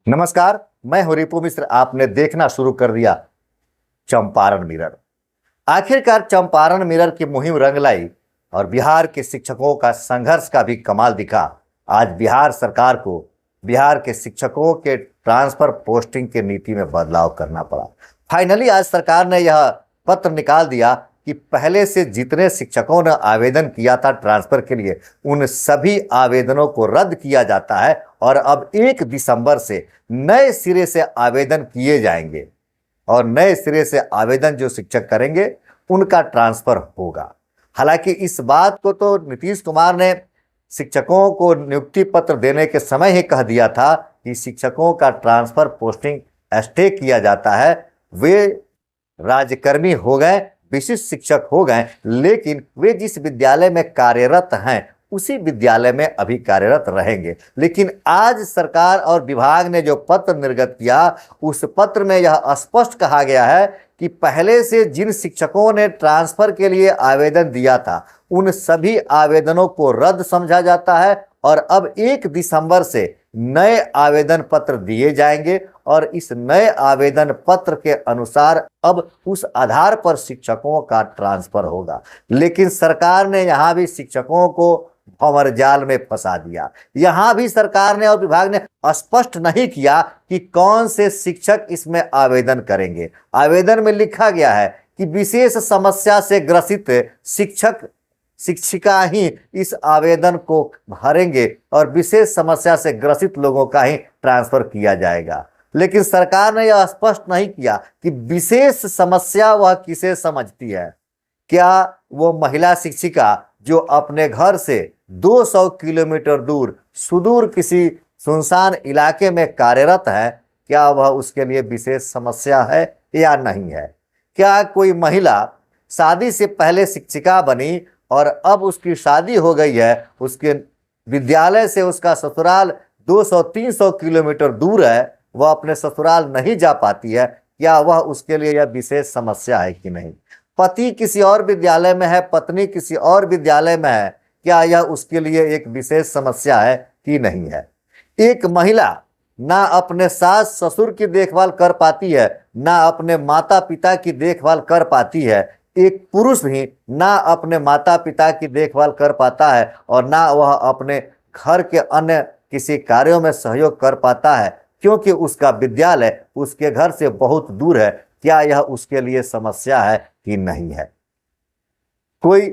नमस्कार। मैं हूं रिपु मिश्र। आपने देखना शुरू कर दिया चंपारण मिरर। आखिरकार चंपारण मिरर की मुहिम रंग लाई और बिहार के शिक्षकों का संघर्ष का भी कमाल दिखा। आज बिहार सरकार को बिहार के शिक्षकों के ट्रांसफर पोस्टिंग के नीति में बदलाव करना पड़ा। फाइनली आज सरकार ने यह पत्र निकाल दिया कि पहले से जितने शिक्षकों ने आवेदन किया था ट्रांसफर के लिए, उन सभी आवेदनों को रद्द किया जाता है और अब 1 दिसंबर से नए सिरे से आवेदन किए जाएंगे और नए सिरे से आवेदन जो शिक्षक करेंगे उनका ट्रांसफर होगा। हालांकि इस बात को तो नीतीश कुमार ने शिक्षकों को नियुक्ति पत्र देने के समय ही कह दिया था कि शिक्षकों का ट्रांसफर पोस्टिंग स्टे किया जाता है। वे राज्यकर्मी हो गए, विशिष्ट शिक्षक हो गए, लेकिन वे जिस विद्यालय में कार्यरत हैं उसी विद्यालय में अभी कार्यरत रहेंगे। लेकिन आज सरकार और विभाग ने जो पत्र निर्गत किया, उस पत्र में यह स्पष्ट कहा गया है कि पहले से जिन शिक्षकों ने ट्रांसफर के लिए आवेदन दिया था उन सभी आवेदनों को रद्द समझा जाता है और अब 1 दिसंबर से नए आवेदन पत्र दिए जाएंगे और इस नए आवेदन पत्र के अनुसार अब उस आधार पर शिक्षकों का ट्रांसफर होगा। लेकिन सरकार ने यहां भी शिक्षकों को भंवर जाल में फंसा दिया। यहां भी सरकार ने और विभाग ने स्पष्ट नहीं किया कि कौन से शिक्षक इसमें आवेदन करेंगे। आवेदन में लिखा गया है कि विशेष समस्या से ग्रसित शिक्षक शिक्षिका ही इस आवेदन को भरेंगे और विशेष समस्या से ग्रसित लोगों का ही ट्रांसफर किया जाएगा। लेकिन सरकार ने यह स्पष्ट नहीं किया कि विशेष समस्या वह किसे समझती है। क्या वो महिला शिक्षिका जो अपने घर से 200 किलोमीटर दूर सुदूर किसी सुनसान इलाके में कार्यरत है, क्या वह उसके लिए विशेष समस्या है या नहीं है? क्या कोई महिला शादी से पहले शिक्षिका बनी और अब उसकी शादी हो गई है, उसके विद्यालय से उसका ससुराल 200-300 किलोमीटर दूर है, वह अपने ससुराल नहीं जा पाती है, क्या वह उसके लिए यह विशेष समस्या है कि नहीं? पति किसी और विद्यालय में है, पत्नी किसी और विद्यालय में है, क्या यह उसके लिए एक विशेष समस्या है कि नहीं है? एक महिला ना अपने सास ससुर की देखभाल कर पाती है, ना अपने माता पिता की देखभाल कर पाती है। एक पुरुष भी ना अपने माता पिता की देखभाल कर पाता है और ना वह अपने घर के अन्य किसी कार्यों में सहयोग कर पाता है, क्योंकि उसका विद्यालय उसके घर से बहुत दूर है। क्या यह उसके लिए समस्या है कि नहीं है? कोई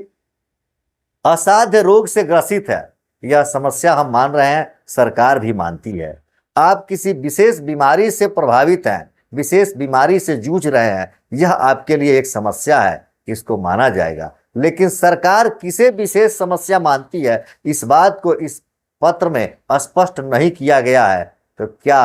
असाध्य रोग से ग्रसित है, यह समस्या हम मान रहे हैं, सरकार भी मानती है। आप किसी विशेष बीमारी से प्रभावित हैं, विशेष बीमारी से जूझ रहे हैं, यह आपके लिए एक समस्या है, इसको माना जाएगा। लेकिन सरकार किसे विशेष समस्या मानती है, इस बात को इस पत्र में स्पष्ट नहीं किया गया है। तो क्या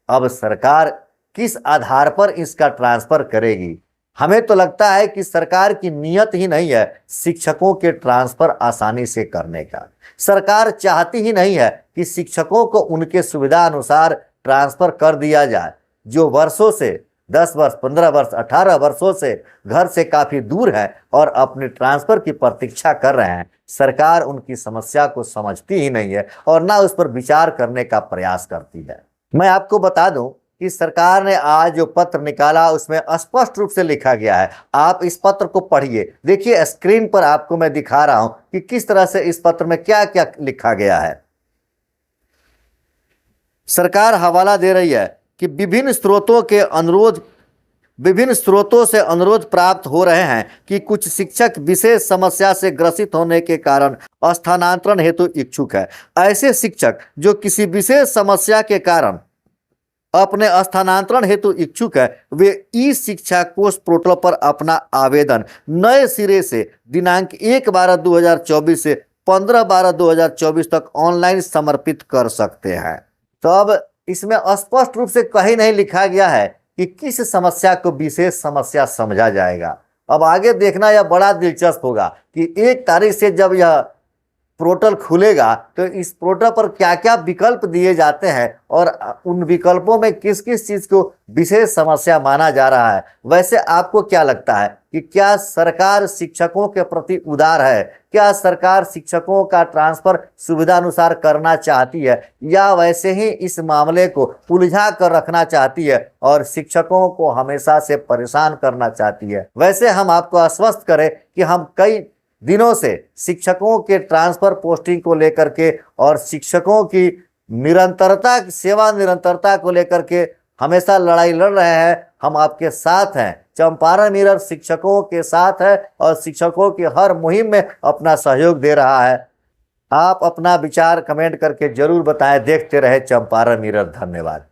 अब सरकार किस आधार पर इसका ट्रांसफर करेगी? हमें तो लगता है कि सरकार की नीयत ही नहीं है शिक्षकों के ट्रांसफर आसानी से करने का। सरकार चाहती ही नहीं है कि शिक्षकों को उनके सुविधा अनुसार ट्रांसफर कर दिया जाए। जो वर्षों से 10 वर्ष, 15 वर्ष, 18 वर्षों से घर से काफी दूर है और अपने ट्रांसफर की प्रतीक्षा कर रहे हैं, सरकार उनकी समस्या को समझती ही नहीं है और ना उस पर विचार करने का प्रयास करती है। मैं आपको बता दूं कि सरकार ने आज जो पत्र निकाला उसमें स्पष्ट रूप से लिखा गया है। आप इस पत्र को पढ़िए। देखिए, स्क्रीन पर आपको मैं दिखा रहा हूं कि किस तरह से इस पत्र में क्या क्या लिखा गया है। सरकार हवाला दे रही है कि विभिन्न स्रोतों से अनुरोध प्राप्त हो रहे हैं कि कुछ शिक्षक विशेष समस्या से ग्रसित होने के कारण स्थानांतरण हेतु इच्छुक है। ऐसे शिक्षक जो किसी विशेष समस्या के कारण अपने स्थानांतरण हेतु इच्छुक है, वे ई शिक्षा कोष पोर्टल पर अपना आवेदन नए सिरे से दिनांक 1/12/2024 से 15/12/2024 तक ऑनलाइन समर्पित कर सकते हैं। तो अब इसमें स्पष्ट रूप से कहीं नहीं लिखा गया है कि किस समस्या को विशेष समस्या समझा जाएगा। अब आगे देखना यह बड़ा दिलचस्प होगा कि 1 तारीख से जब यह पोर्टल खुलेगा तो इस पोर्टल पर क्या क्या विकल्प दिए जाते हैं और उन विकल्पों में किस किस चीज को विशेष समस्या माना जा रहा है। वैसे आपको क्या लगता है कि क्या सरकार शिक्षकों के प्रति उदार है? क्या सरकार शिक्षकों का ट्रांसफर सुविधा अनुसार करना चाहती है, या वैसे ही इस मामले को उलझा कर रखना चाहती है और शिक्षकों को हमेशा से परेशान करना चाहती है? वैसे हम आपको आश्वस्त करें कि हम कई दिनों से शिक्षकों के ट्रांसफर पोस्टिंग को लेकर के और शिक्षकों की निरंतरता, सेवा निरंतरता को लेकर के हमेशा लड़ाई लड़ रहे हैं। हम आपके साथ हैं। चंपारण मिरर शिक्षकों के साथ है और शिक्षकों की हर मुहिम में अपना सहयोग दे रहा है। आप अपना विचार कमेंट करके जरूर बताएं। देखते रहे चंपारण मिरर। धन्यवाद।